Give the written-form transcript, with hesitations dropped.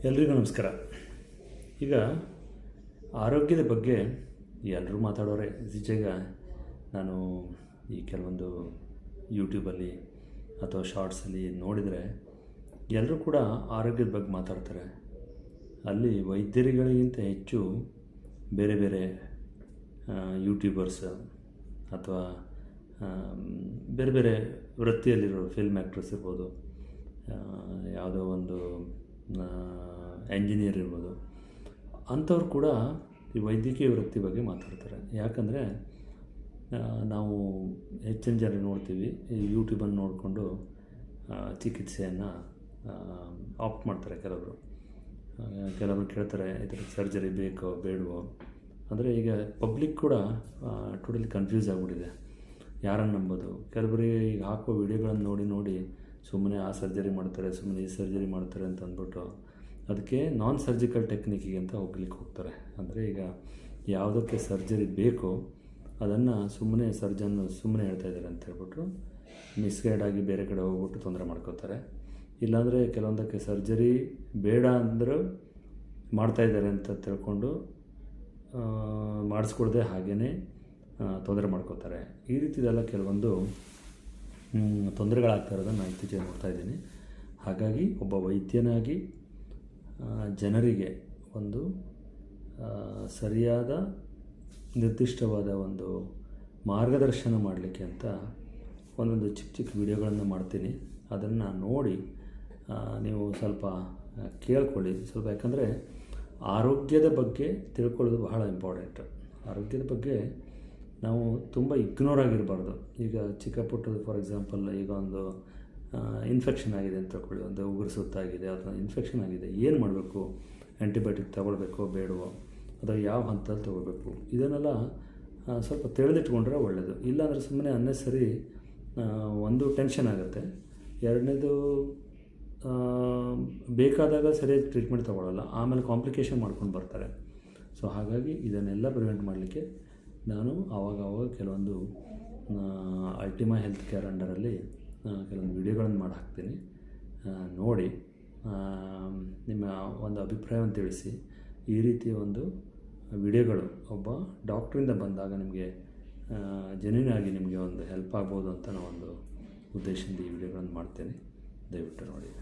ಎಲ್ರಿಗೂ ನಮಸ್ಕಾರ. ಈಗ ಆರೋಗ್ಯದ ಬಗ್ಗೆ ಎಲ್ಲರೂ ಮಾತಾಡೋರೆ. ಇತ್ತೀಚೆಗೆ ನಾನು ಈ ಕೆಲವೊಂದು ಯೂಟ್ಯೂಬಲ್ಲಿ ಅಥವಾ ಶಾರ್ಟ್ಸಲ್ಲಿ ನೋಡಿದರೆ ಎಲ್ಲರೂ ಕೂಡ ಆರೋಗ್ಯದ ಬಗ್ಗೆ ಮಾತಾಡ್ತಾರೆ. ಅಲ್ಲಿ ವೈದ್ಯರುಗಳಿಗಿಂತ ಹೆಚ್ಚು ಬೇರೆ ಬೇರೆ ಯೂಟ್ಯೂಬರ್ಸ್ ಅಥವಾ ಬೇರೆ ಬೇರೆ ವೃತ್ತಿಯಲ್ಲಿರೋ ಫಿಲ್ಮ್ ಆ್ಯಕ್ಟ್ರಸ್ ಇರ್ಬೋದು, ಯಾವುದೋ ಒಂದು ಎಂಜಿನಿಯರ್ ಇರ್ಬೋದು, ಅಂಥವ್ರು ಕೂಡ ಈ ವೈದ್ಯಕೀಯ ವೃತ್ತಿ ಬಗ್ಗೆ ಮಾತಾಡ್ತಾರೆ. ಯಾಕಂದರೆ ನಾವು ಹೆಚ್ಚಿನ ಜನ ನೋಡ್ತೀವಿ, ಈ ಯೂಟ್ಯೂಬನ್ನು ನೋಡಿಕೊಂಡು ಚಿಕಿತ್ಸೆಯನ್ನು ಆಪ್ಟ್ ಮಾಡ್ತಾರೆ. ಕೆಲವರು ಕೇಳ್ತಾರೆ, ಇದರ ಸರ್ಜರಿ ಬೇಕೋ ಬೇಡವೋ. ಅಂದರೆ ಈಗ ಪಬ್ಲಿಕ್ ಕೂಡ ಟೋಟಲಿ ಕನ್ಫ್ಯೂಸ್ ಆಗಿಬಿಟ್ಟಿದೆ, ಯಾರನ್ನು ನಂಬೋದು. ಕೆಲವರಿಗೆ ಈಗ ಹಾಕೋ ವಿಡಿಯೋಗಳನ್ನು ನೋಡಿ ಸುಮ್ಮನೆ ಆ ಸರ್ಜರಿ ಮಾಡ್ತಾರೆ, ಸುಮ್ಮನೆ ಈ ಸರ್ಜರಿ ಮಾಡ್ತಾರೆ ಅಂತ ಅಂದ್ಬಿಟ್ಟು ಅದಕ್ಕೆ ನಾನ್ ಸರ್ಜಿಕಲ್ ಟೆಕ್ನಿಕಿಗೆ ಅಂತ ಹೋಗ್ತಾರೆ. ಅಂದರೆ ಈಗ ಯಾವುದಕ್ಕೆ ಸರ್ಜರಿ ಬೇಕೋ ಅದನ್ನು ಸರ್ಜನ್ ಸುಮ್ಮನೆ ಹೇಳ್ತಾ ಇದ್ದಾರೆ ಅಂತ ಹೇಳ್ಬಿಟ್ಟು ಮಿಸ್ಗೈಡ್ ಆಗಿ ಬೇರೆ ಕಡೆ ಹೋಗ್ಬಿಟ್ಟು ತೊಂದರೆ ಮಾಡ್ಕೋತಾರೆ. ಇಲ್ಲಾಂದರೆ ಕೆಲವೊಂದಕ್ಕೆ ಸರ್ಜರಿ ಬೇಡ ಅಂದರೂ ಮಾಡ್ತಾಯಿದ್ದಾರೆ ಅಂತ ತಿಳ್ಕೊಂಡು ಮಾಡಿಸ್ಕೊಳ್ದೆ ಹಾಗೇ ತೊಂದರೆ ಮಾಡ್ಕೋತಾರೆ. ಈ ರೀತಿದೆಲ್ಲ ಕೆಲವೊಂದು ತೊಂದರೆಗಳಾಗ್ತಾ ಇರೋದನ್ನು ನಾನು ಇತ್ತೀಚೆಗೆ ನೋಡ್ತಾ ಇದ್ದೀನಿ. ಹಾಗಾಗಿ ಒಬ್ಬ ವೈದ್ಯನಾಗಿ ಜನರಿಗೆ ಒಂದು ಸರಿಯಾದ ನಿರ್ದಿಷ್ಟವಾದ ಒಂದು ಮಾರ್ಗದರ್ಶನ ಮಾಡಲಿಕ್ಕೆ ಅಂತ ಒಂದೊಂದು ಚಿಕ್ಕ ವಿಡಿಯೋಗಳನ್ನು ಮಾಡ್ತೀನಿ. ಅದನ್ನು ನೋಡಿ ನೀವು ಸ್ವಲ್ಪ ಕೇಳ್ಕೊಳ್ಳಿ ಸ್ವಲ್ಪ. ಯಾಕಂದರೆ ಆರೋಗ್ಯದ ಬಗ್ಗೆ ತಿಳ್ಕೊಳ್ಳೋದು ಬಹಳ ಇಂಪಾರ್ಟೆಂಟ್. ಆರೋಗ್ಯದ ಬಗ್ಗೆ ನಾವು ತುಂಬ ಇಗ್ನೋರ್ ಆಗಿರಬಾರ್ದು. ಈಗ ಚಿಕ್ಕ ಪುಟ್ಟದು, ಫಾರ್ ಎಕ್ಸಾಂಪಲ್, ಈಗ ಒಂದು ಇನ್ಫೆಕ್ಷನ್ ಆಗಿದೆ ಅಂತ ತಿಳ್ಕೊಳ್ಳಿ, ಒಂದು ಉಗುರು ಸುತ್ತಾಗಿದೆ ಅಥವಾ ಇನ್ಫೆಕ್ಷನ್ ಆಗಿದೆ, ಏನು ಮಾಡಬೇಕು? ಆ್ಯಂಟಿಬಯೋಟಿಕ್ ತಗೊಳ್ಬೇಕೋ ಬೇಡವೋ, ಅಥವಾ ಯಾವ ಹಂತದಲ್ಲಿ ತೊಗೋಬೇಕು? ಇದನ್ನೆಲ್ಲ ಸ್ವಲ್ಪ ತಿಳಿದಿಟ್ಕೊಂಡ್ರೆ ಒಳ್ಳೆಯದು. ಇಲ್ಲಾಂದರೆ ಸುಮ್ಮನೆ ಅನ್ನೆಸರಿ ಒಂದು ಟೆನ್ಷನ್ ಆಗುತ್ತೆ, ಎರಡನೇದು ಬೇಕಾದಾಗ ಸರಿಯಾಗಿ ಟ್ರೀಟ್ಮೆಂಟ್ ತೊಗೊಳ್ಳಲ್ಲ, ಆಮೇಲೆ ಕಾಂಪ್ಲಿಕೇಶನ್ ಮಾಡ್ಕೊಂಡು ಬರ್ತಾರೆ. ಸೊ ಹಾಗಾಗಿ ಇದನ್ನೆಲ್ಲ ಪ್ರಿವೆಂಟ್ ಮಾಡಲಿಕ್ಕೆ ನಾನು ಆವಾಗ ಕೆಲವೊಂದು ಅಲ್ಟಿಮಾ ಹೆಲ್ತ್ ಕೇರ್ ಅಂಡರಲ್ಲಿ ಕೆಲವೊಂದು ವಿಡಿಯೋಗಳನ್ನು ಮಾಡಿ ಹಾಕ್ತೀನಿ. ನೋಡಿ ನಿಮ್ಮ ಒಂದು ಅಭಿಪ್ರಾಯವನ್ನು ತಿಳಿಸಿ. ಈ ರೀತಿಯ ಒಂದು ವಿಡಿಯೋಗಳು ಒಬ್ಬ ಡಾಕ್ಟ್ರಿಂದ ಬಂದಾಗ ನಿಮಗೆ ಜೆನ್ಯೂನ್ ಆಗಿ ನಿಮಗೆ ಒಂದು ಹೆಲ್ಪ್ ಆಗ್ಬೋದು ಅಂತ ನಾನು ಒಂದು ಉದ್ದೇಶದಿಂದ ಈ ವಿಡಿಯೋಗಳನ್ನು ಮಾಡ್ತೇನೆ. ದಯವಿಟ್ಟು ನೋಡಿ.